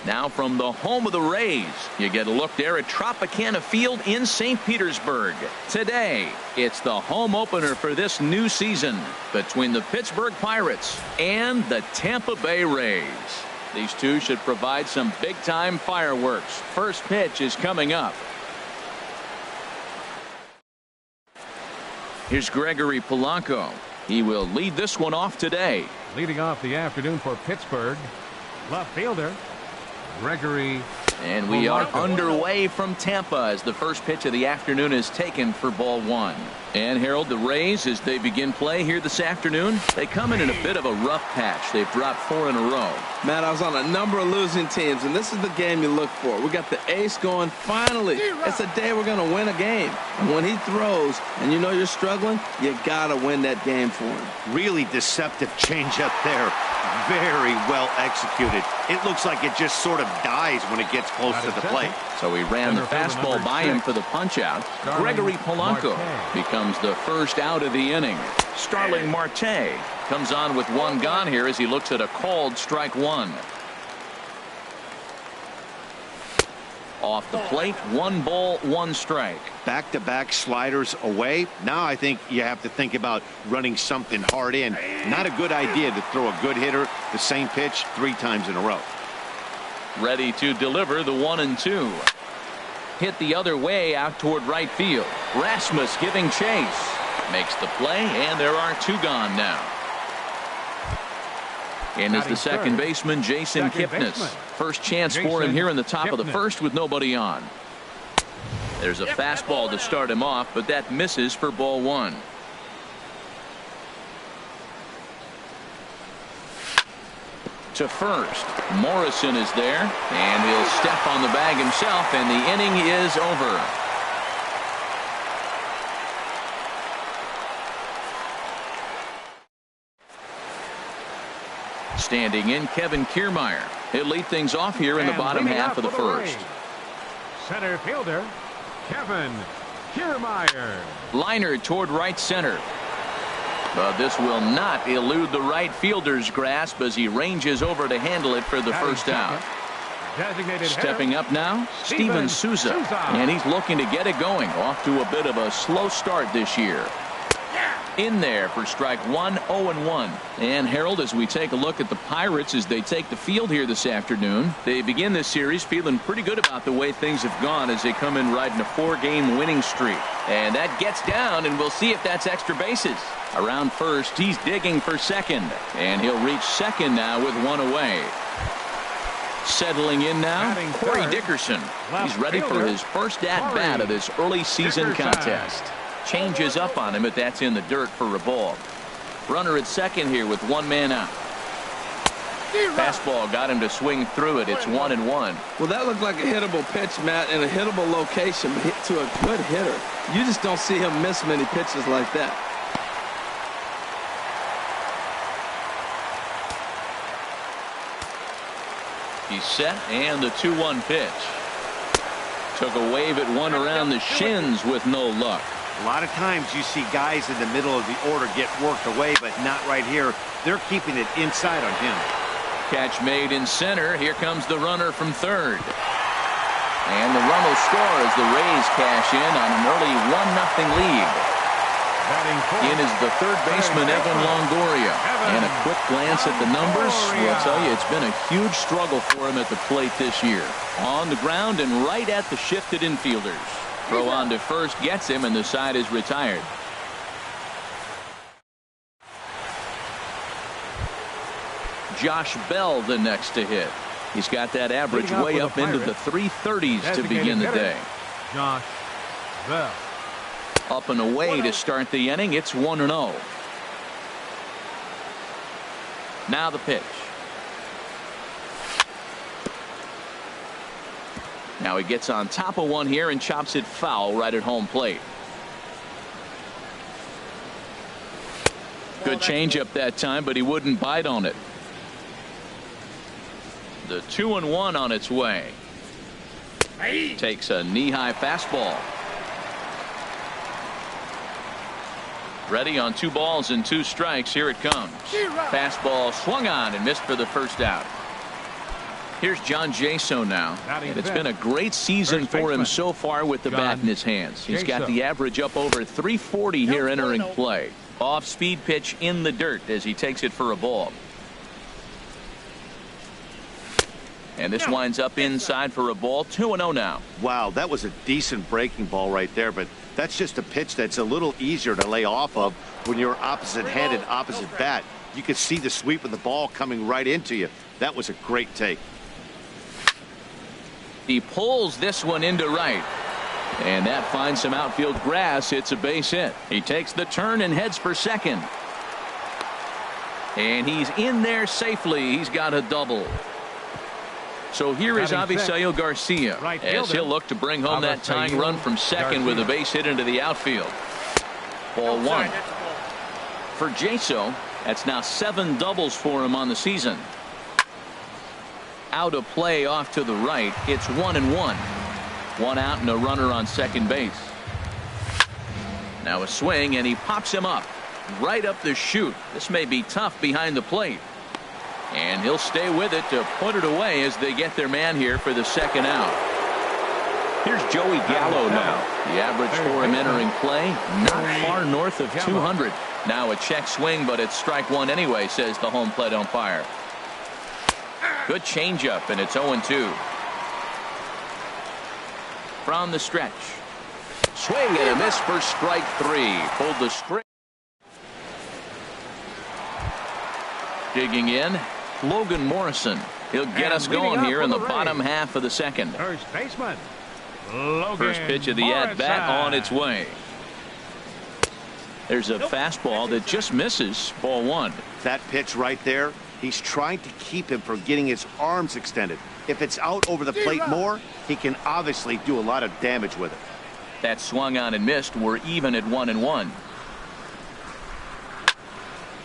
Now from the home of the Rays, you get a look there at Tropicana Field in St. Petersburg. Today, it's the home opener for this new season between the Pittsburgh Pirates and the Tampa Bay Rays. These two should provide some big-time fireworks. First pitch is coming up. Here's Gregory Polanco. He will lead this one off today. Leading off the afternoon for Pittsburgh, left fielder Gregory. And we are underway from Tampa as the first pitch of the afternoon is taken for ball one. And Harold, the Rays, as they begin play here this afternoon, they come in a bit of a rough patch. They've dropped 4 in a row. Matt, I was on a number of losing teams, and this is the game you look for. We got the ace going. Finally, it's a day we're going to win a game. And when he throws and you know you're struggling, you got to win that game for him. Really deceptive changeup there. Very well executed. It looks like it just sort of dies when it gets close to the plate. So he ran the fastball by him for the punch out. Gregory Polanco becomes the first out of the inning. Starling Marte comes on with 1 gone here as he looks at a called strike 1. Off the plate, 1 ball, 1 strike. Back-to-back sliders away. Now I think you have to think about running something hard in. Not a good idea to throw a good hitter the same pitch 3 times in a row. Ready to deliver the 1-2. Hit the other way out toward right field. Rasmus giving chase. Makes the play, and there are 2 gone now. And is the second baseman, Jason Kipnis. First chance for him here in the top of the first with nobody on. There's a fastball to start him off, but that misses for ball 1. To first. Morrison is there, and he'll step on the bag himself, and the inning is over. Standing in, Kevin Kiermaier. He'll lead things off here in the bottom half of the first. Center fielder Kevin Kiermaier. Liner toward right center. But this will not elude the right fielder's grasp as he ranges over to handle it for the first out. Stepping up now, Steven Souza. And he's looking to get it going. Off to a bit of a slow start this year. In there for strike 1, 0-1. And Harold, as we take a look at the Pirates as they take the field here this afternoon, they begin this series feeling pretty good about the way things have gone as they come in riding a 4-game winning streak. And that gets down, and we'll see if that's extra bases. Around first, he's digging for second, and he'll reach second now with 1 away. Settling in now, Corey Dickerson. He's ready for his first at-bat of this early season contest. Changes up on him, but that's in the dirt for a ball. Runner at second here with 1 man out. Fastball got him to swing through it. It's 1-1. Well, that looked like a hittable pitch, Matt, in a hittable location, but hit to a good hitter. You just don't see him miss many pitches like that. He's set, and the 2-1 pitch. Took a wave at one around the shins with no luck. A lot of times you see guys in the middle of the order get worked away, but not right here. They're keeping it inside on him. Catch made in center. Here comes the runner from third. And the run will score as the Rays cash in on an early 1-0 lead. In is the third baseman, Evan Longoria. And a quick glance at the numbers will tell you it's been a huge struggle for him at the plate this year. On the ground and right at the shifted infielders. Throw on to first gets him, and the side is retired. Josh Bell the next to hit. He's got that average way up into the 330s to begin the day. Josh Bell. Up and away to start the inning. It's 1-0. Now the pitch. Now he gets on top of one here and chops it foul right at home plate. Good changeup that time, but he wouldn't bite on it. The 2-1 on its way. Takes a knee-high fastball. Ready on 2 balls and 2 strikes. Here it comes. Fastball swung on and missed for the first out. Here's John Jaso now. And it's been a great season for him so far with the bat in his hands. He's got the average up over 340 here entering play. Off-speed pitch in the dirt as he takes it for a ball. And this winds up inside for a ball. 2-0 now. Wow, that was a decent breaking ball right there, but that's just a pitch that's a little easier to lay off of when you're opposite-handed, opposite bat. You could see the sweep of the ball coming right into you. That was a great take. He pulls this one into right. And that finds some outfield grass. It's a base hit. He takes the turn and heads for second. And he's in there safely. He's got a double. So here is Avisail Garcia as he'll look to bring home that tying run from second with a base hit into the outfield. Ball one. For Jaso, that's now 7 doubles for him on the season. Out of play off to the right. It's 1-1. 1 out and a runner on second base. Now a swing and he pops him up right up the chute. This may be tough behind the plate. And he'll stay with it to put it away as they get their man here for the second out. Here's Joey Gallo now. The average for him entering play not far north of 200. Now a check swing, but it's strike one anyway, says the home plate umpire. Good changeup, and it's 0-2. From the stretch. Swing and a miss for strike 3. Pulled the string. Digging in, Logan Morrison. He'll get us going here in the bottom half of the second. First baseman, Logan First pitch of the at-bat on its way. There's a fastball that just misses. Ball one. That pitch right there, he's trying to keep him from getting his arms extended. If it's out over the plate more, he can obviously do a lot of damage with it. That swung on and missed. We're even at 1-1.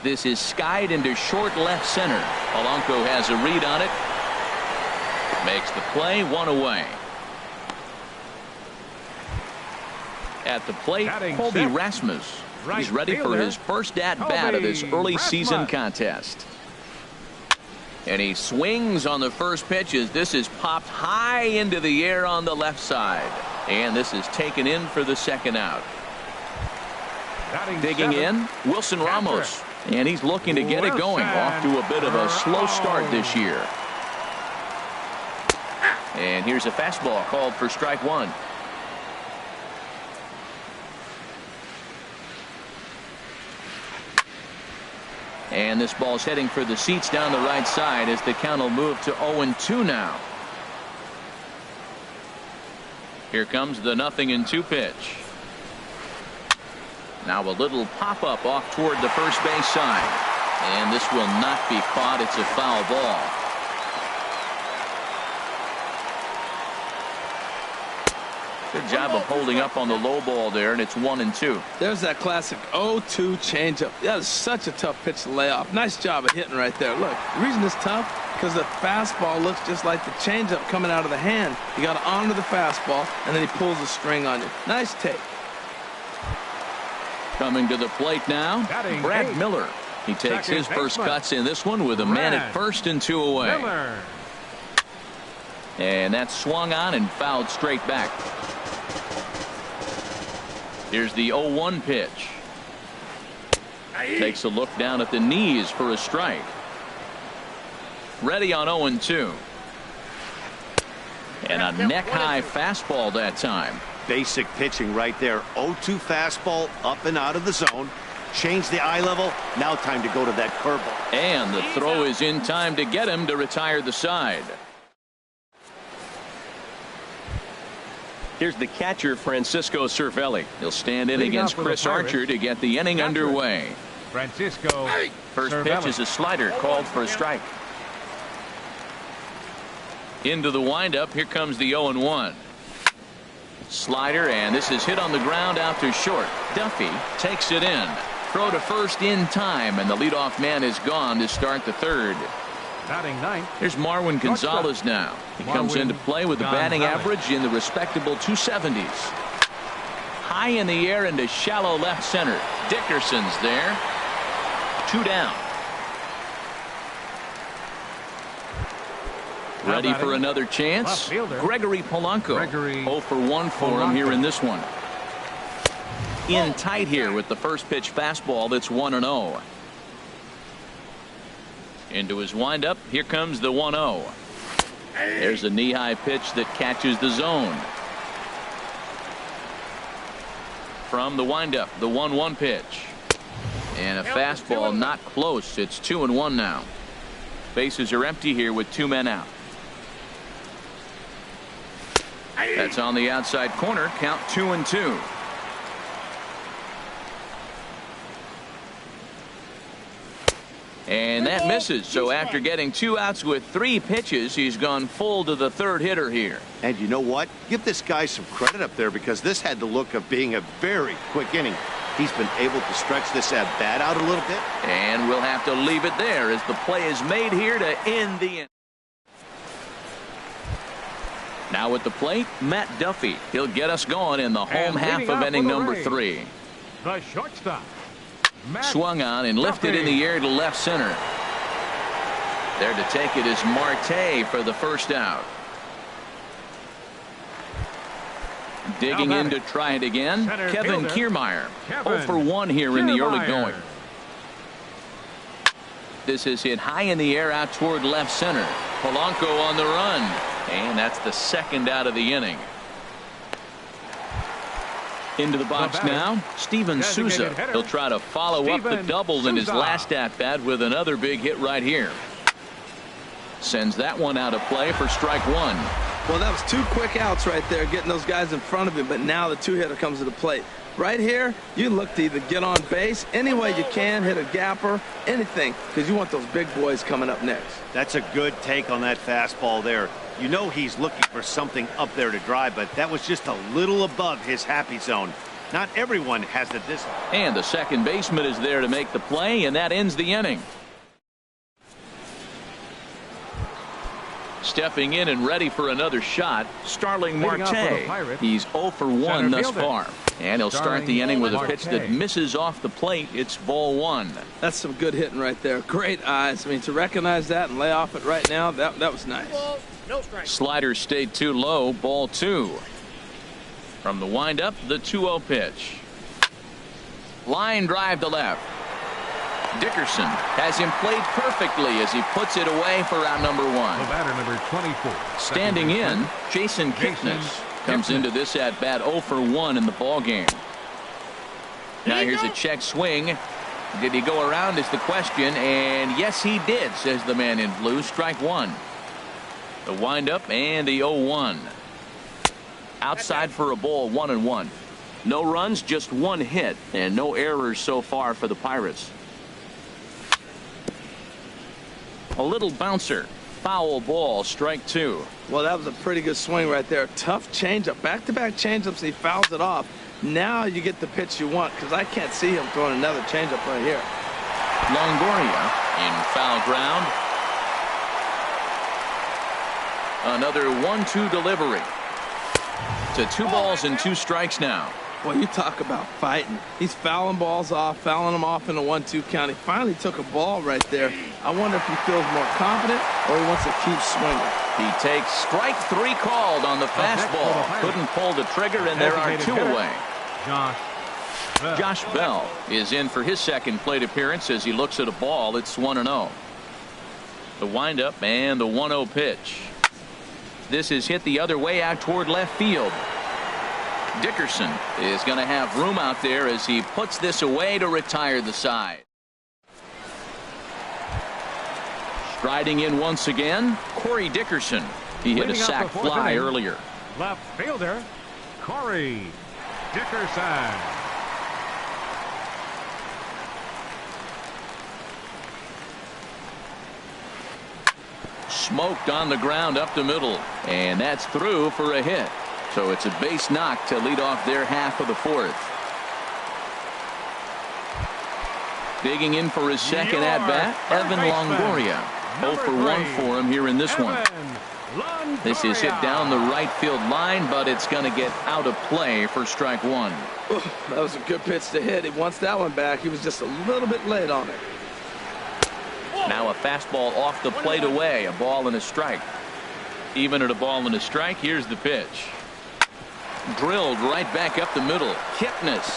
This is skied into short left center. Polanco has a read on it. Makes the play, 1 away. At the plate, Colby Rasmus. He's ready for his first at-bat of this early season contest. And he swings on the first pitch as this is popped high into the air on the left side. And this is taken in for the second out. Digging in, Wilson Ramos. And he's looking to get it going. Off to a bit of a slow start this year. And here's a fastball called for strike one. And this ball's heading for the seats down the right side as the count will move to 0-2 now. Here comes the 0-2 pitch. Now a little pop-up off toward the first base side. And this will not be caught. It's a foul ball. Good job of holding up on the low ball there, and it's 1-2. There's that classic 0-2 changeup. That is such a tough pitch to lay off. Nice job of hitting right there. Look, the reason it's tough because the fastball looks just like the changeup coming out of the hand. You got to honor the fastball, and then he pulls the string on you. Nice take. Coming to the plate now, Brad Miller. He takes his first cuts in this one with a man at first and 2 away. And that's swung on and fouled straight back. Here's the 0-1 pitch. Takes a look down at the knees for a strike. Ready on 0-2. And a neck-high fastball that time. Basic pitching right there. 0-2 fastball up and out of the zone. Change the eye level. Now time to go to that curveball. And the throw is in time to get him to retire the side. Here's the catcher, Francisco Cervelli. He'll stand in against Chris Archer to get the inning underway. Francisco First Cervelli. pitch is a slider called for a strike. Into the windup. Here comes the 0-1. Slider, and this is hit on the ground out to short. Duffy takes it in. Throw to first in time, and the leadoff man is gone to start the third. Batting ninth. Here's Marwin Gonzalez now. He comes into play with a batting average in the respectable 270s. High in the air into shallow left center. Dickerson's there. 2 down. Ready for another chance? Gregory Polanco. 0 for 1 for him here in this one. In tight here with the first pitch fastball that's 1-0. Into his windup. Here comes the 1-0. There's a knee-high pitch that catches the zone. From the windup, the 1-1 pitch. And a fastball not close. It's 2-1 now. Bases are empty here with 2 men out. That's on the outside corner. Count 2-2. And that misses. So after getting 2 outs with 3 pitches, he's gone full to the third hitter here. And you know what? Give this guy some credit up there because this had the look of being a very quick inning. He's been able to stretch this at bat out a little bit. And we'll have to leave it there as the play is made here to end the inning. Now at the plate, Matt Duffy. He'll get us going in the home half of inning number 3. The shortstop. Swung on and lifted in the air to left center. There to take it is Marte for the first out. Digging in to try it again, Kevin Kiermaier. 0 for 1 here in the early going. This is hit high in the air out toward left center. Polanco on the run. And that's the second out of the inning. Into the box now, Steven Souza. He'll try to follow up the double in his last at-bat with another big hit right here. Sends that one out of play for strike 1. Well, that was 2 quick outs right there, getting those guys in front of him, but now the 2-hitter comes to the plate. Right here, you look to either get on base any way you can, hit a gapper, anything, because you want those big boys coming up next. That's a good take on that fastball there. You know he's looking for something up there to drive, but that was just a little above his happy zone. Not everyone has the discipline. And the second baseman is there to make the play, and that ends the inning. Stepping in and ready for another shot, Starling Marte. He's 0 for 1 thus far. And he'll start the inning with a pitch that misses off the plate. It's ball 1. That's some good hitting right there. Great eyes. I mean, to recognize that and lay off it right now, that was nice. Slider stayed too low. Ball 2. From the windup, the 2-0 pitch. Line drive to left. Dickerson has him played perfectly as he puts it away for out number 1. The batter, number 24. Standing in, Jason Kipnis comes into this at bat 0 for 1 in the ball game. Now here's a check swing. Did he go around is the question, and yes he did, says the man in blue. Strike 1. The windup and the 0-1. Outside for a ball, 1-1. No runs, just 1 hit, and no errors so far for the Pirates. A little bouncer. Foul ball, strike 2. Well, that was a pretty good swing right there. Tough changeup. Back-to-back changeups, he fouls it off. Now you get the pitch you want, because I can't see him throwing another changeup right here. Longoria in foul ground. Another 1-2 delivery. To 2 balls and 2 strikes now. Well, you talk about fighting. He's fouling balls off, fouling them off in a 1-2 count. He finally took a ball right there. I wonder if he feels more confident or he wants to keep swinging. He takes strike 3 called on the fastball. Couldn't pull the trigger, and there are 2 away. Josh Bell is in for his second plate appearance as he looks at a ball. It's 1-0. The windup and the 1-0 pitch. This is hit the other way out toward left field. Dickerson is going to have room out there as he puts this away to retire the side. Striding in once again, Corey Dickerson. He hit a sac fly earlier. Left fielder, Corey Dickerson. Smoked on the ground up the middle, and that's through for a hit. So it's a base knock to lead off their half of the 4th. Digging in for his second at-bat, Evan Longoria. 0 for 1 for him here in this one. This is hit down the right field line, but it's going to get out of play for strike 1. That was a good pitch to hit. He wants that one back. He was just a little bit late on it. Now a fastball off the plate away, a ball and a strike. Even at a ball and a strike, here's the pitch. Drilled right back up the middle. Kipnis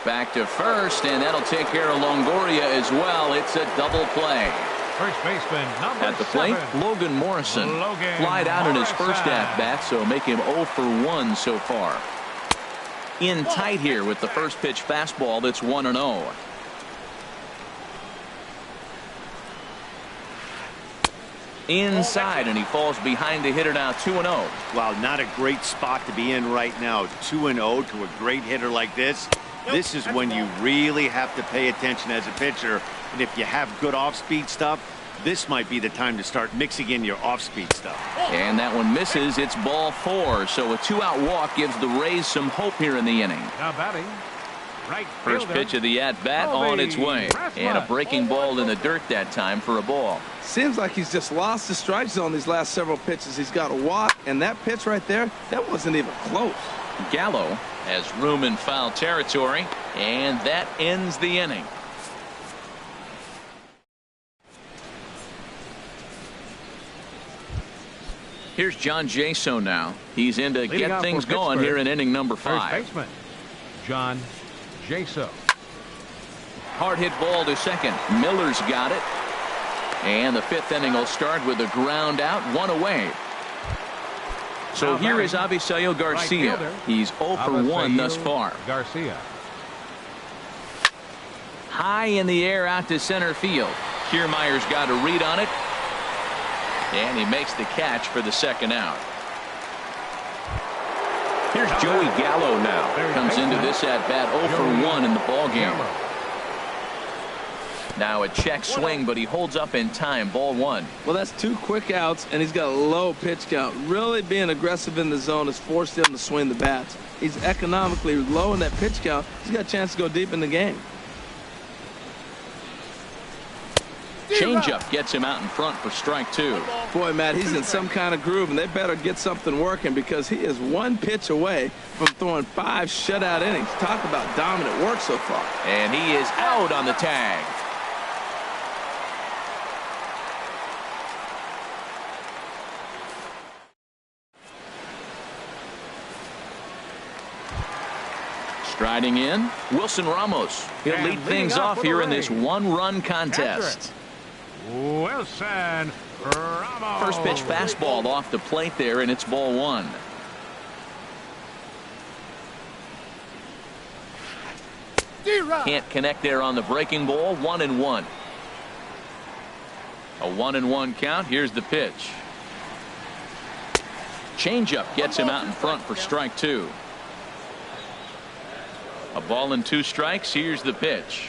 back to first, and that'll take care of Longoria as well. It's a double play. First baseman, number At the plate, 7. Logan Morrison. Flied out in his first at-bat, so make him 0 for 1 so far. In tight here with the first pitch fastball that's 1-0. Inside, and he falls behind the hitter now, 2-0. Wow, not a great spot to be in right now. 2-0 to a great hitter like this. This is when you really have to pay attention as a pitcher. And if you have good off-speed stuff, this might be the time to start mixing in your off-speed stuff. And that one misses. It's ball 4. So a 2-out walk gives the Rays some hope here in the inning. Now batting, right First fielder, pitch of the at-bat on its way. And a breaking ball in the dirt that time for a ball. Seems like he's just lost the strike zone these last several pitches. He's got a walk, and that pitch right there, that wasn't even close. Gallo has room in foul territory, and that ends the inning. Here's John Jaso now. He's in to Leading get off things for going Pittsburgh, here in inning number first 5. baseman, John Jaso. Hard hit ball to second. Miller's got it. And the 5th inning will start with a ground out, 1 away. So Now here batting, is Avisail Garcia. right fielder, He's 0 for 1 thus Avisail far. Garcia. High in the air out to center field. Kiermaier's got a read on it. And he makes the catch for the second out. Here's Joey Gallo now. Comes into this at bat 0 for 1 in the ball game. Now a check swing, but he holds up in time. Ball 1. Well, that's 2 quick outs, and he's got a low pitch count. Really being aggressive in the zone has forced him to swing the bats. He's economically low in that pitch count. He's got a chance to go deep in the game. Changeup gets him out in front for strike 2. Boy, Matt, he's in some kind of groove, and they better get something working because he is 1 pitch away from throwing 5 shutout innings. Talk about dominant work so far. And he is out on the tag. Striding in, Wilson Ramos. He'll And lead things leading off off for here the in this Rays, one-run contest. Wilson Ramos. First pitch fastball off the plate there, and it's ball 1. Can't connect there on the breaking ball. 1-1. A 1-1 count. Here's the pitch. Changeup gets him out in front for strike 2. A ball and 2 strikes. Here's the pitch.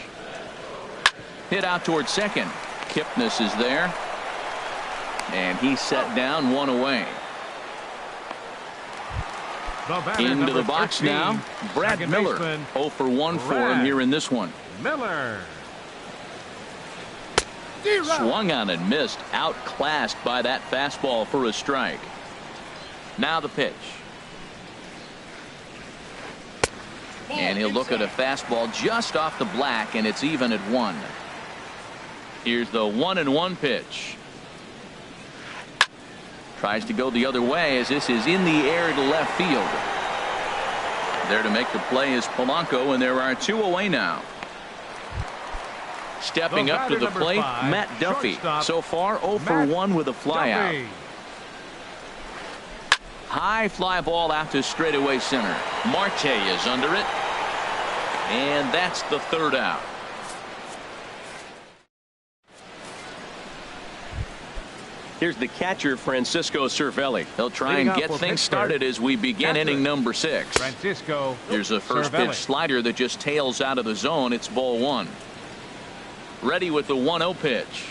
Hit out towards second. Kipnis is there. And he's set down, 1 away. Into the box 13, now. Brad second Miller. baseman, 0 for 1 for him Brad here in this one. Miller. Swung on and missed. Outclassed by that fastball for a strike. Now the pitch. And he'll look at a fastball just off the black, and it's even at 1. Here's the 1-1 pitch. Tries to go the other way as this is in the air to left field. There to make the play is Polanco, and there are 2 away now. Stepping up to the plate, 5, Matt Duffy. shortstop, So far 0 for 1 with a flyout. High fly ball out to straightaway center. Marte is under it. And that's the 3rd out. Here's the catcher, Francisco Cervelli. He'll try and get things started as we begin inning number 6. Francisco. Here's a first Cervelli. pitch slider that just tails out of the zone. It's ball 1. Ready with the 1-0 pitch.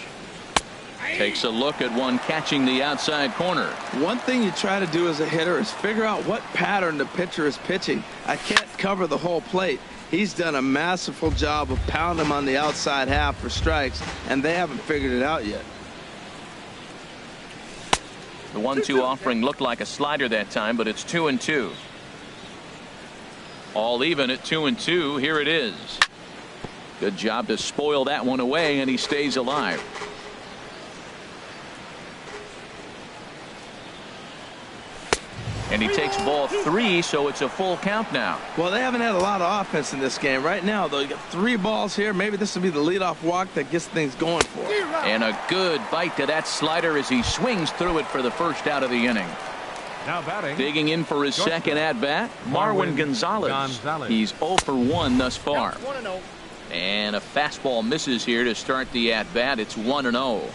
Takes a look at one catching the outside corner. One thing you try to do as a hitter is figure out what pattern the pitcher is pitching. I can't cover the whole plate. He's done a masterful job of pounding him on the outside half for strikes, and they haven't figured it out yet. The 1-2 offering looked like a slider that time, but it's 2-2. All even at 2-2. Here it is. Good job to spoil that one away, and he stays alive. And he takes ball 3, so it's a full count now. Well, they haven't had a lot of offense in this game. Right now, though, you got 3 balls here. Maybe this will be the leadoff walk that gets things going for him. And a good bite to that slider as he swings through it for the first out of the inning. Now batting. Digging in for his second at-bat, Marwin Gonzalez. He's 0 for 1 thus far. And a fastball misses here to start the at-bat. It's 1-0.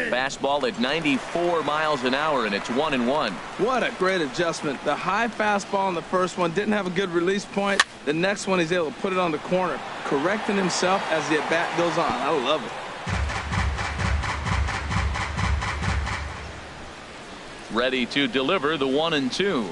Fastball at 94 miles an hour, and it's 1-1. What a great adjustment. The high fastball in the first one didn't have a good release point. The next one, he's able to put it on the corner, correcting himself as the at-bat goes on. I love it. Ready to deliver the 1-2.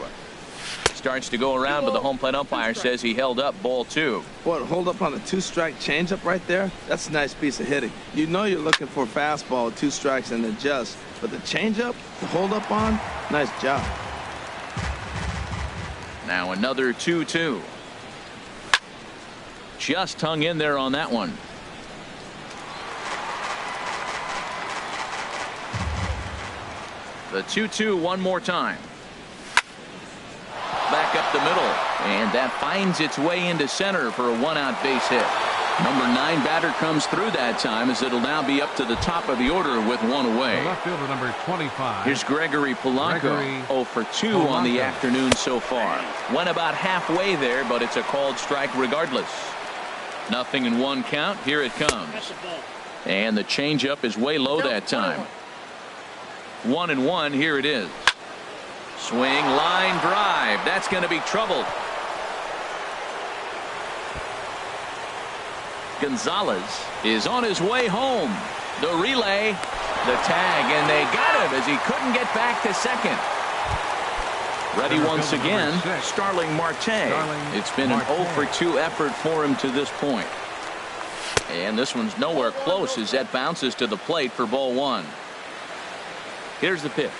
Starts to go around, but the home plate umpire says he held up ball 2. What, hold up on a 2-strike changeup right there? That's a nice piece of hitting. You know you're looking for a fastball with 2 strikes and adjust. But the changeup, the hold up on, nice job. Now another 2-2. Just hung in there on that one. The 2-2 one more time. Back up the middle, and that finds its way into center for a 1-out base hit. Number 9 batter comes through that time, as it'll now be up to the top of the order with 1 away. Left fielder number 25. Here's Gregory Polanco. 0 for 2 on the afternoon so far. Went about halfway there, but it's a called strike regardless. 0-1 count. Here it comes. And the changeup is way low that time. 1-1. Here it is. Swing, line drive. That's going to be troubled. Gonzalez is on his way home. The relay, the tag, and they got him as he couldn't get back to second. Ready once again, Starling Marte. It's been an 0 for 2 effort for him to this point. And this one's nowhere close as that bounces to the plate for ball 1. Here's the pitch.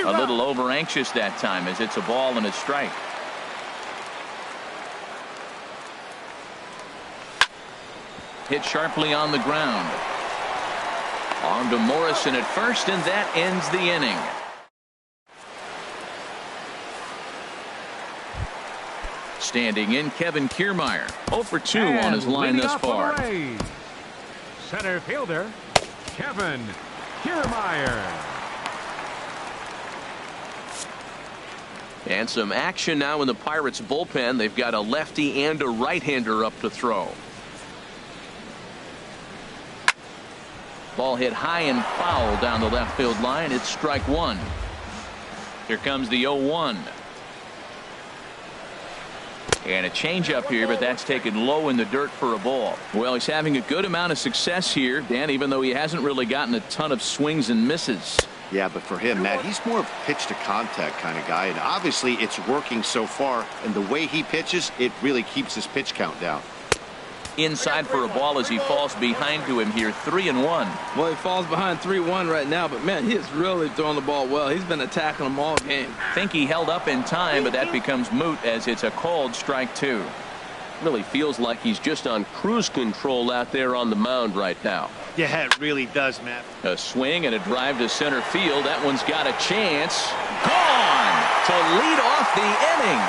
A little over anxious that time as it's a ball and a strike. Hit sharply on the ground. On to Morrison at first, and that ends the inning. Standing in, Kevin Kiermaier. 0 for 2 on his line thus far. Center fielder, Kevin Kiermaier. And some action now in the Pirates bullpen. They've got a lefty and a right-hander up to throw. Ball hit high and foul down the left field line. It's strike 1. Here comes the 0-1. And a changeup here, but that's taken low in the dirt for a ball. Well, he's having a good amount of success here, Dan, even though he hasn't really gotten a ton of swings and misses. Yeah, but for him, Matt, he's more of a pitch to contact kind of guy, and obviously it's working so far, and the way he pitches, it really keeps his pitch count down. Inside for a ball as he falls behind to him here. 3-1. Well, he falls behind 3-1 right now, but man, he is really throwing the ball well. He's been attacking them all game. Think he held up in time, but that becomes moot as it's a called strike 2. Really feels like he's just on cruise control out there on the mound right now. Yeah, it really does, Matt. A swing and a drive to center field. That one's got a chance. Gone to lead off the inning.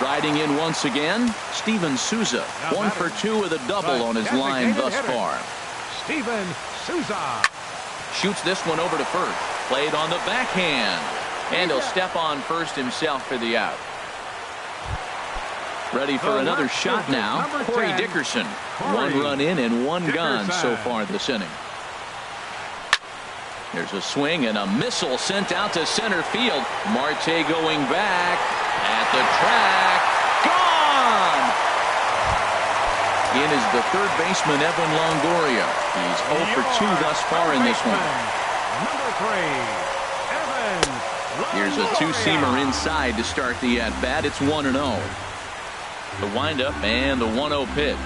Riding in once again, Steven Souza. 1 for 2 with a double on his line thus far. Steven Souza shoots this one over to first. Played on the backhand. And he'll step on first himself for the out. Ready for another shot now. Corey Dickerson. 1 run in and 1 gone so far this inning. There's a swing and a missile sent out to center field. Marte going back at the track. Gone! In is the third baseman, Evan Longoria. He's 0 for 2 thus far in this one. Number 3, Evan Longoria. Here's a 2-seamer inside to start the at-bat. It's 1-0. The windup and the 1-0 pitch.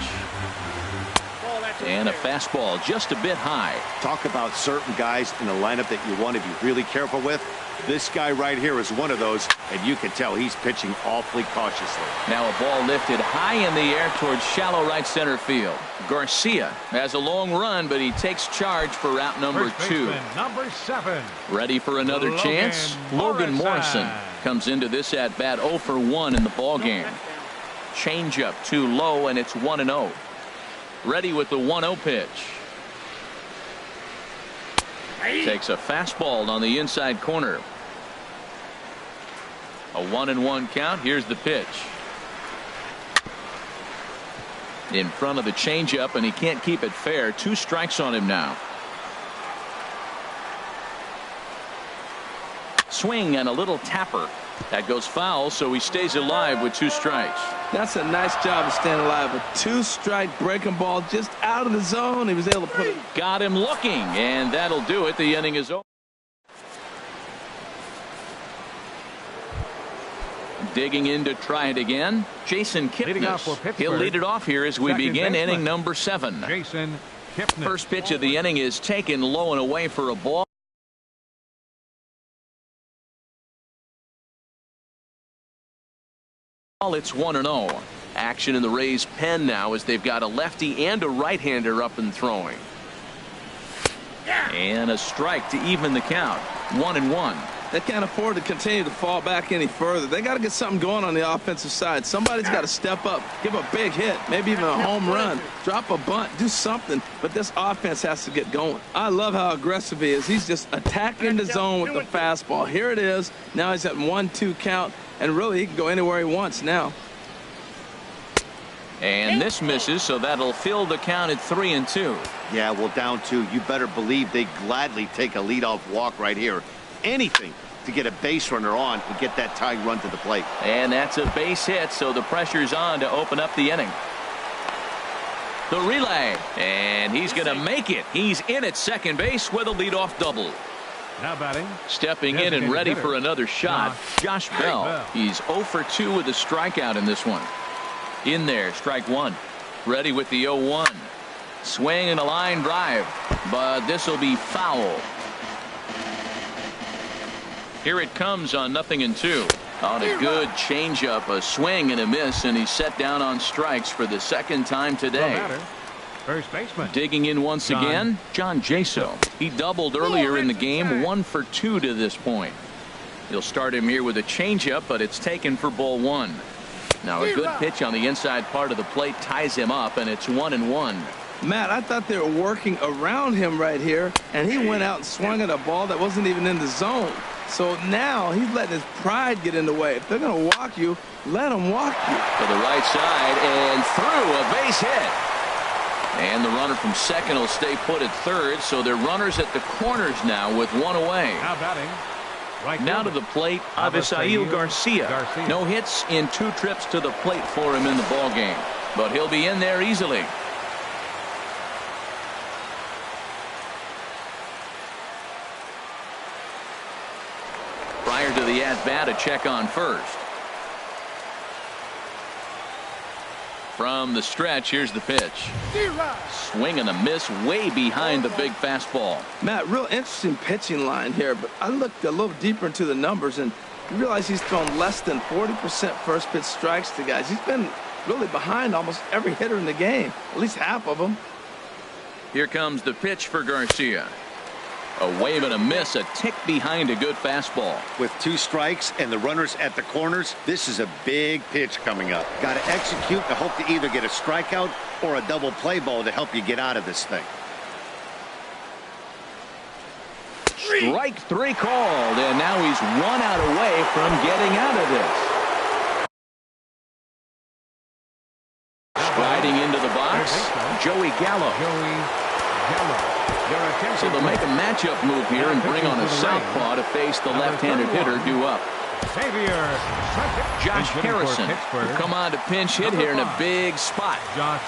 And a fastball just a bit high. Talk about certain guys in the lineup that you want to be really careful with. This guy right here is one of those, and you can tell he's pitching awfully cautiously. Now a ball lifted high in the air towards shallow right center field. Garcia has a long run, but he takes charge for route number 2. Number 7. Ready for another chance? Logan Morrison comes into this at bat 0 for 1 in the ball game. Changeup too low, and it's 1-0. Ready with the 1-0 pitch. Takes a fastball on the inside corner. A 1-1 count. Here's the pitch. In front of the changeup, and he can't keep it fair. 2 strikes on him now. Swing and a little tapper. That goes foul, so he stays alive with 2 strikes. That's a nice job of staying alive. A 2-strike breaking ball just out of the zone. He was able to put it. Got him looking, and that'll do it. The inning is over. Digging in to try it again. Jason Kipnis. He'll lead it off here as we begin inning number 7. Jason Kipnis. First pitch of the inning is taken low and away for a ball. It's 1-0. Action in the Rays pen now as they've got a lefty and a right-hander up and throwing. And a strike to even the count. 1-1. They can't afford to continue to fall back any further. They got to get something going on the offensive side. Somebody's got to step up, give a big hit, maybe even a home run, drop a bunt, do something. But this offense has to get going. I love how aggressive he is. He's just attacking the zone with the fastball. Here it is. Now he's at 1-2 count, and really he can go anywhere he wants now. And this misses, so that'll fill the count at 3-2. Yeah, well, down 2. You better believe they gladly take a leadoff walk right here. Anything to get a base runner on and get that tying run to the plate. And that's a base hit, so the pressure's on to open up the inning. The relay, and he's going to make it. He's in at second base with a leadoff double. Now batting. Stepping in and ready for another shot, Josh Bell. He's 0 for 2 with a strikeout in this one. In there, strike 1. Ready with the 0-1. Swing and a line drive, but this will be foul. Here it comes on 0-2. On a good changeup, a swing and a miss, and he's set down on strikes for the second time today. First baseman. Digging in once again, John Jaso. He doubled earlier in the game, 1 for 2 to this point. He'll start him here with a changeup, but it's taken for ball 1. Now a good pitch on the inside part of the plate ties him up, and it's 1-1. Matt, I thought they were working around him right here, and he went out and swung at a ball that wasn't even in the zone. So now he's letting his pride get in the way. If they're going to walk you, let them walk you. To the right side and through, a base hit. And the runner from second will stay put at third, so they're runners at the corners now with 1 away. Now batting. Right now to the plate, Avisail Garcia. No hits in 2 trips to the plate for him in the ball game, but he'll be in there easily. Prior to the at-bat, a check on first. From the stretch, here's the pitch. Swing and a miss way behind the big fastball. Matt, real interesting pitching line here, but I looked a little deeper into the numbers and realized he's thrown less than 40% first pitch strikes to guys. He's been really behind almost every hitter in the game, at least half of them. Here comes the pitch for Garcia. A wave and a miss, a tick behind a good fastball. With 2 strikes and the runners at the corners, this is a big pitch coming up. Got to execute to hope to either get a strikeout or a double play ball to help you get out of this thing. Strike 3 called, and now he's 1 out away from getting out of this. Striding into the box, Joey Gallo. So they'll make a matchup move here and bring on a southpaw to face the left-handed hitter due up. Josh Harrison will come on to pinch hit here in a big spot. Josh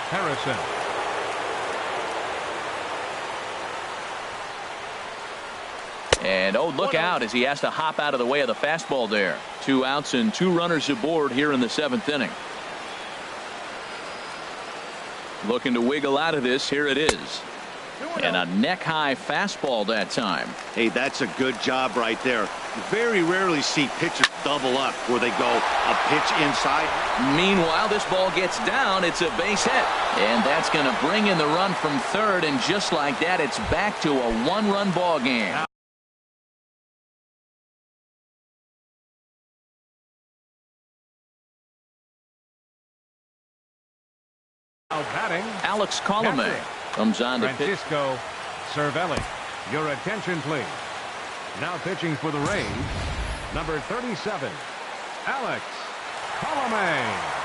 Harrison. And oh, look out as he has to hop out of the way of the fastball there. 2 outs and 2 runners aboard here in the 7th inning. Looking to wiggle out of this. Here it is. And a neck-high fastball that time. Hey, that's a good job right there. You very rarely see pitchers double up where they go a pitch inside. Meanwhile, this ball gets down. It's a base hit. And that's going to bring in the run from third. And just like that, it's back to a one-run ball game. Batting, Alex Colomé comes on to pitch. Francisco Cervelli. Your attention, please. Now pitching for the Rays, number 37, Alex Colomé.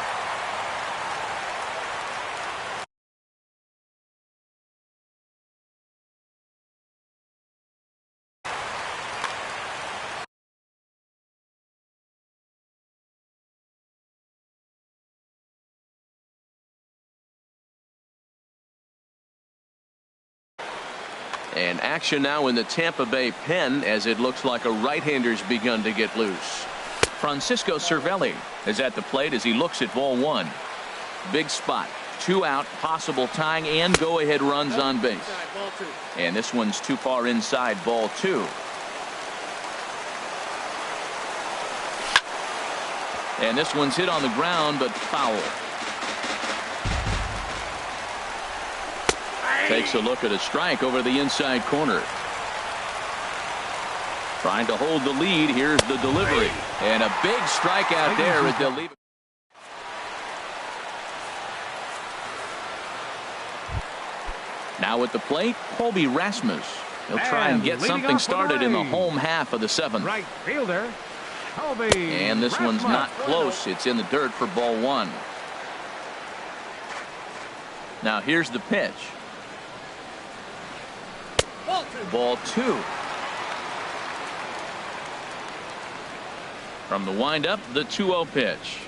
And action now in the Tampa Bay pen as it looks like a right-hander's begun to get loose. Francisco Cervelli is at the plate as he looks at ball one. Big spot. 2 out, possible tying and go-ahead runs on base. And this one's too far inside, ball 2. And this one's hit on the ground, but foul. Takes a look at a strike over the inside corner. Trying to hold the lead. Here's the delivery. And a big strikeout there as they'll leave it. Now at the plate, Colby Rasmus. He'll try and get something started in the home half of the 7th. Right fielder, Colby And this one's not close. It's in the dirt for ball 1. Now here's the pitch. Ball 2. From the windup, the 2-0 pitch.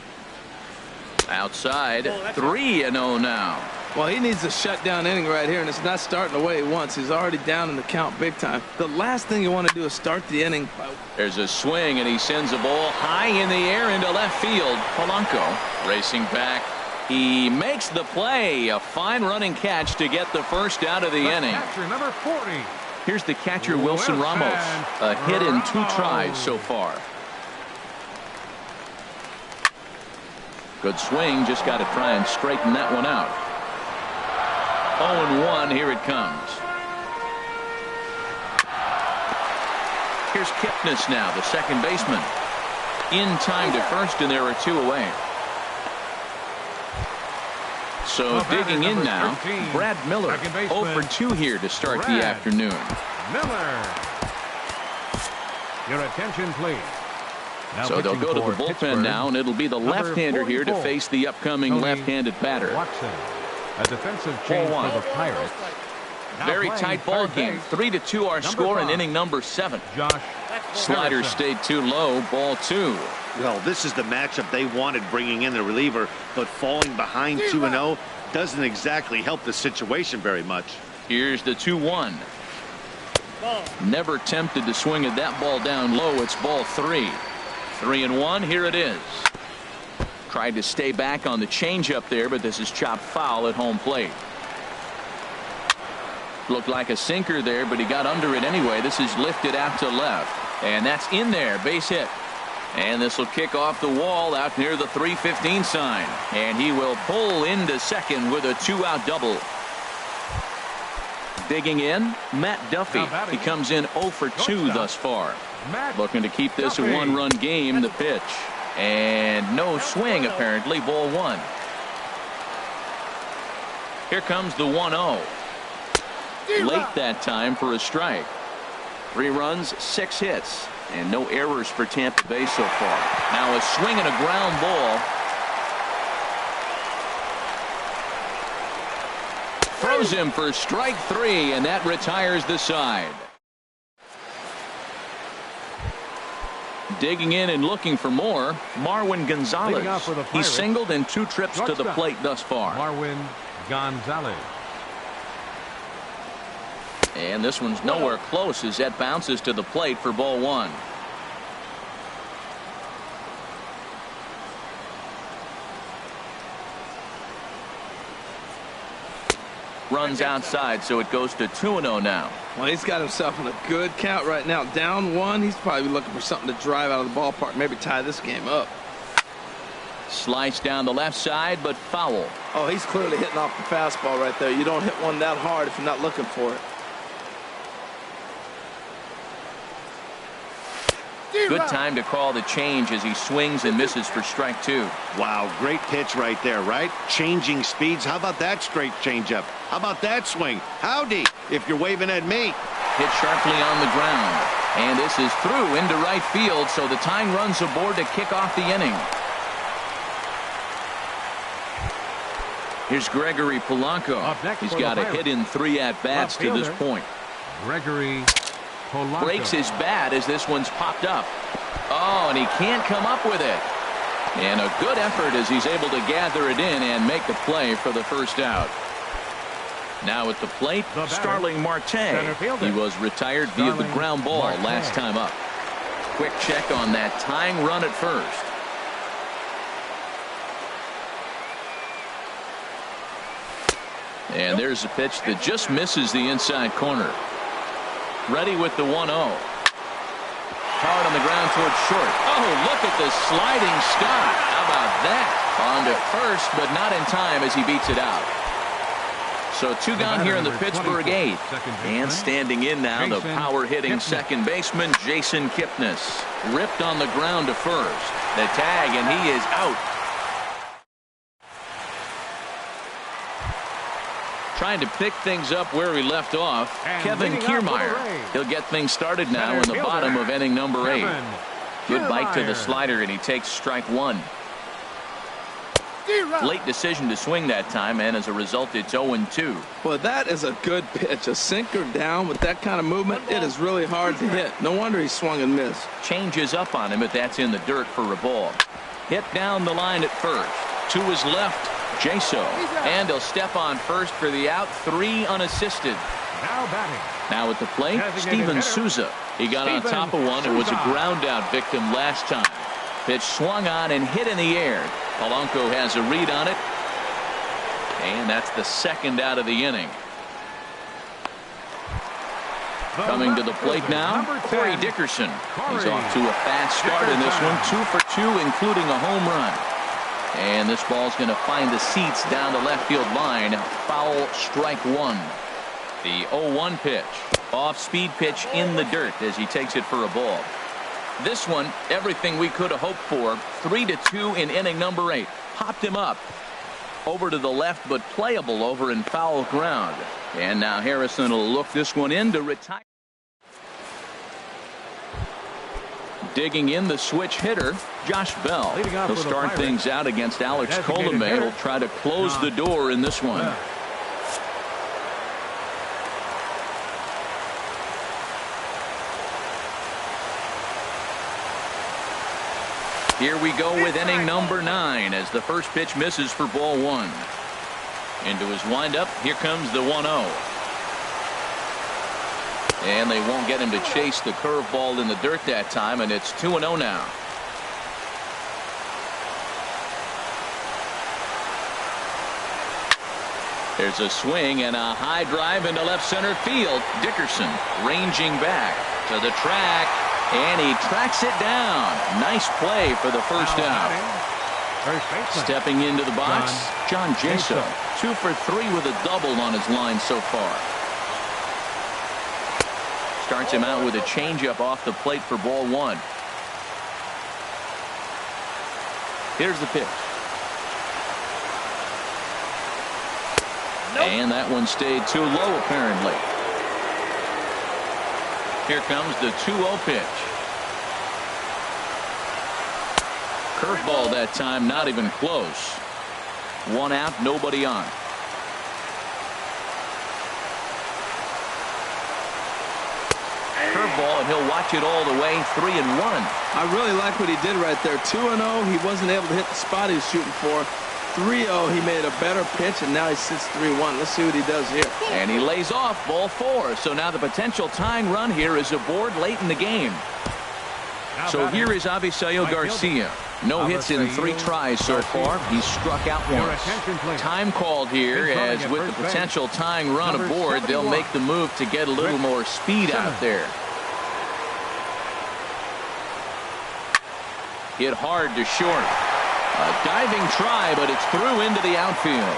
Outside, 3-0 now. Well, he needs a shutdown inning right here, and it's not starting the way he wants. He's already down in the count big time. The last thing you want to do is start the inning. There's a swing, and he sends a ball high in the air into left field. Polanco racing back. He makes the play. A fine running catch to get the first out of the inning. Catcher number 40. Here's the catcher, Wilson Ramos. A hit in 2 tries so far. Good swing. Just got to try and straighten that one out. 0-1. Here it comes. Here's Kipnis now, the second baseman. In time to first, and there are 2 away. So digging in now, Brad Miller. 0 for 2 here to start the afternoon. Miller. Your attention, please. Now so they'll go to the bullpen Pittsburgh, now, and it'll be the left-hander here to face the upcoming left-handed batter. Watson. A defensive change for the Pirates. Very tight ball game. 3-2 our score in inning number 7. Josh Slider stayed too low. Ball 2. Well, this is the matchup they wanted, bringing in the reliever, but falling behind 2-0 doesn't exactly help the situation very much. Here's the 2-1. Never tempted to swing at that ball down low. It's ball 3. 3-1. Here it is. Tried to stay back on the changeup there, but this is chopped foul at home plate. Looked like a sinker there, but he got under it anyway. This is lifted out to left, and that's in there. Base hit. And this will kick off the wall out near the 315 sign. And he will pull into second with a 2-out double. Digging in, Matt Duffy. He comes in 0 for 2 thus far. Looking to keep this a 1-run game. The pitch. And no swing, apparently. Ball 1. Here comes the 1-0. Late that time for a strike. 3 runs, 6 hits. And no errors for Tampa Bay so far. Now a swing and a ground ball. Throws him for strike 3, and that retires the side. Digging in and looking for more, Marwin Gonzalez. He singled in 2 trips to the plate thus far. Marwin Gonzalez. And this one's nowhere close as that bounces to the plate for ball 1. runs outside, so it goes to 2-0 now. Well, he's got himself in a good count right now. Down one, he's probably looking for something to drive out of the ballpark, maybe tie this game up. Slice down the left side, but foul. Oh, he's clearly hitting off the fastball right there. You don't hit one that hard if you're not looking for it. Good time to call the change as he swings and misses for strike 2. Wow, great pitch right there, right? Changing speeds. How about that straight changeup? How about that swing? Howdy, if you're waving at me. Hit sharply on the ground. And this is through into right field, so the tying run's aboard to kick off the inning. Here's Gregory Polanco. He's got a hit in 3 at-bats to this point. Gregory Polanco. Breaks his bat as this one's popped up. Oh, and he can't come up with it. And a good effort as he's able to gather it in and make the play for the first out. Now at the plate, Starling Marte. He was retired via the ground ball last time up. Quick check on that tying run at first. And there's a pitch that just misses the inside corner. Ready with the 1-0. Hard on the ground towards short. Oh, look at the sliding stop. How about that? On to first, but not in time as he beats it out. So 2 gone here in the Pittsburgh 8th. And standing in now, the power-hitting second baseman, Jason Kipnis. Ripped on the ground to first. The tag, and he is out. Trying to pick things up where he left off, Kevin Kiermaier. He'll get things started now in the bottom of inning number 8. Good bite to the slider, and he takes strike 1. Late decision to swing that time, and as a result, it's 0-2. Well, that is a good pitch. A sinker down with that kind of movement, it is really hard to hit. No wonder he swung and missed. Changes up on him, but that's in the dirt for a ball. Hit down the line at first. To his left, Jaso. And he'll step on first for the out. 3 unassisted. Now batting. Now at the plate, Steven Souza. He got on top of one and was a ground out victim last time. Pitch swung on and hit in the air. Polanco has a read on it. And that's the second out of the inning. Coming to the plate now, Corey Dickerson. He's off to a fast start in this one. 2 for 2, including a home run. And this ball's going to find the seats down the left field line. Foul, strike 1. The 0-1 pitch. Off-speed pitch in the dirt as he takes it for a ball. This one, everything we could have hoped for. 3-2 in inning number 8. Popped him up. Over to the left, but playable over in foul ground. And now Harrison will look this one in to retire. Digging in the switch hitter, Josh Bell. He'll start things out against Alex Colomé. He'll try to close the door in this one. Here we go with inning number 9 as the first pitch misses for ball 1. Into his windup, here comes the 1-0. And they won't get him to chase the curveball in the dirt that time, and it's 2-0 now. There's a swing and a high drive into left center field. Dickerson ranging back to the track, and he tracks it down. Nice play for the first out. Stepping into the box, John Jaso. 2 for 3 with a double on his line so far. Starts him out with a changeup off the plate for ball 1. Here's the pitch. And that one stayed too low, apparently. Here comes the 2-0 pitch. Curveball that time, not even close. 1 out, nobody on. Curveball, and he'll watch it all the way. 3-1. I really like what he did right there. 2-0. He wasn't able to hit the spot he was shooting for. 3-0. He made a better pitch, and now he sits 3-1. Let's see what he does here. And he lays off ball 4. So now the potential tying run here is aboard late in the game. So here is Avisaíl Garcia. No hits in 3 tries so far. He's struck out once. Time called here, as with the potential tying run aboard, they'll make the move to get a little more speed out there. Hit hard to short. A diving try, but it's through into the outfield.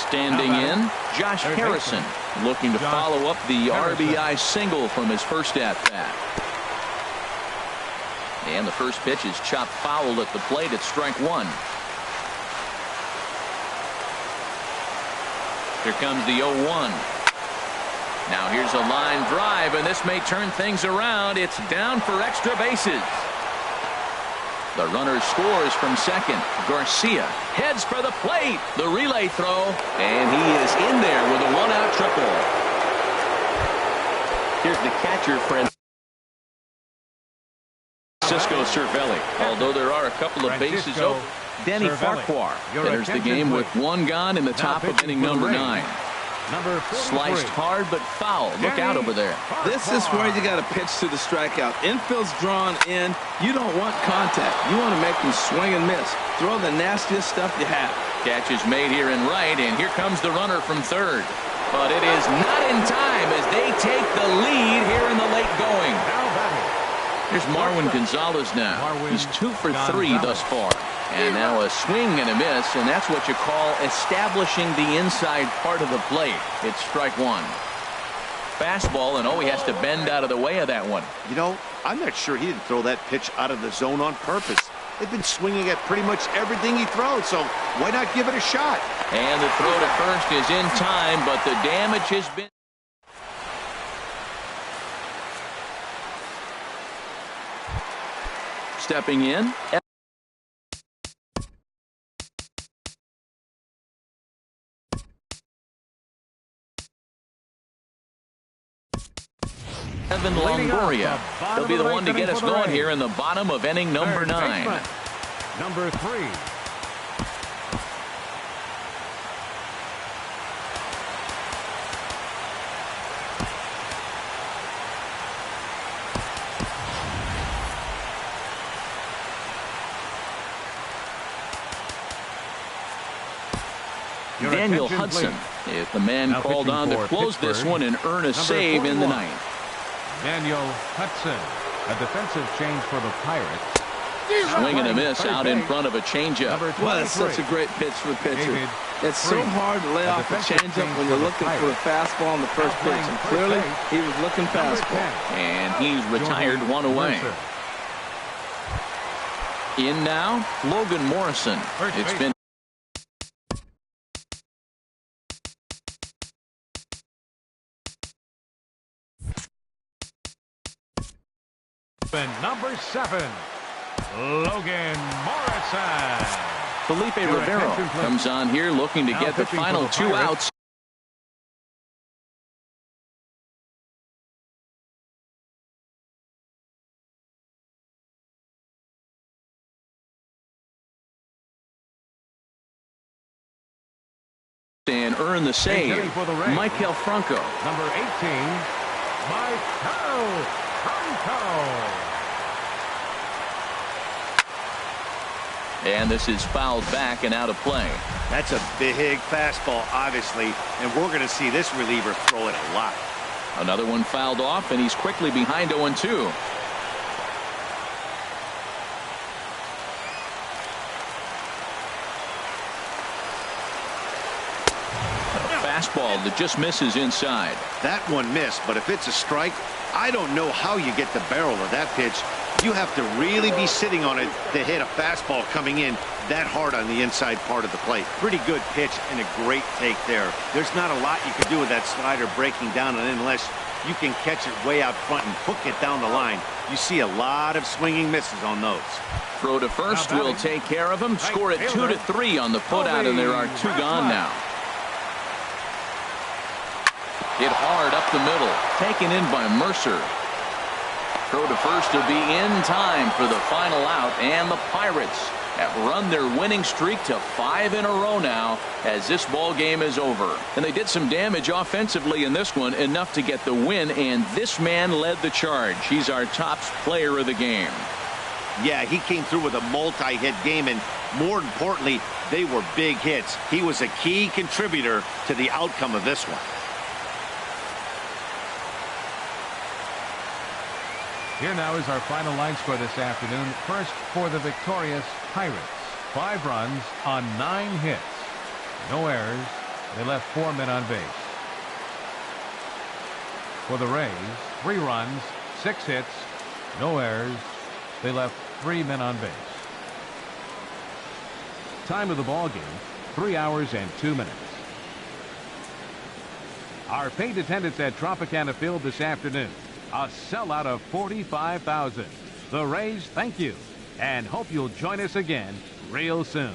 Standing in, Josh Harrison, looking to follow up the RBI single from his first at-bat. And the first pitch is chopped foul at the plate at strike 1. Here comes the 0-1. Now here's a line drive, and this may turn things around. It's down for extra bases. The runner scores from second. Garcia heads for the plate. The relay throw, and he is in there with a 1-out triple. Here's the catcher, Francisco Cervelli. Although there are a couple of bases open, Denny Farquhar enters the game with 1 gone in the top of inning number 9. Sliced hard but foul. Look out over there. This is where you got to pitch to the strikeout. Infield's drawn in. You don't want contact. You want to make them swing and miss. Throw the nastiest stuff you have. Catch is made here in right, and here comes the runner from third. But it is not in time as they take the lead here in the late going. Here's Marwin Gonzalez now. He's 2 for 3 thus far. And now a swing and a miss, and that's what you call establishing the inside part of the plate. It's strike 1. Fastball, and he has to bend out of the way of that one. You know, I'm not sure he didn't throw that pitch out of the zone on purpose. They've been swinging at pretty much everything he throws, so why not give it a shot? And the throw to first is in time, but the damage has been... Stepping in. Evan Longoria. He'll be the one to get us going here in the bottom of inning number 9. Number 3. Daniel Hudson is the man called on to close this one and earn a save in the 9th. Daniel Hudson, a defensive change for the Pirates. Swing and a miss out in front of a changeup. Well, that's such a great pitch for the pitcher. It's so hard to lay off a changeup when you're looking for a fastball in the first pitch. And clearly, he was looking fastball. And he's retired 1 away. In now, Logan Morrison. It's been number 7, Logan Morrison. Felipe Rivero comes on here looking to get the final 2 outs. And earn the save. Maikel Franco. Number 18, Maikel Franco. And this is fouled back and out of play. That's a big fastball, obviously, and we're going to see this reliever throw it a lot. Another one fouled off, and he's quickly behind 0-2. Fastball that just misses inside. That one missed, but if it's a strike, I don't know how you get the barrel of that pitch. You have to really be sitting on it to hit a fastball coming in that hard on the inside part of the plate. Pretty good pitch and a great take there. There's not a lot you can do with that slider breaking down, and unless you can catch it way out front and hook it down the line, you see a lot of swinging misses on those. Throw to first will take care of him. Score it 2-3 on the putout, and there are 2 gone now. Hit hard up the middle. Taken in by Mercer. Throw to first will be in time for the final out, and the Pirates have run their winning streak to 5 in a row now as this ball game is over. And they did some damage offensively in this one, enough to get the win, and this man led the charge. He's our top player of the game. Yeah, he came through with a multi-hit game, and more importantly, they were big hits. He was a key contributor to the outcome of this one. Here now is our final line score this afternoon. First for the victorious Pirates. 5 runs on 9 hits. No errors. They left 4 men on base. For the Rays, 3 runs, 6 hits, no errors. They left 3 men on base. Time of the ball game, 3 hours and 2 minutes. Our paid attendance at Tropicana Field this afternoon, a sellout of 45,000. The Rays thank you and hope you'll join us again real soon.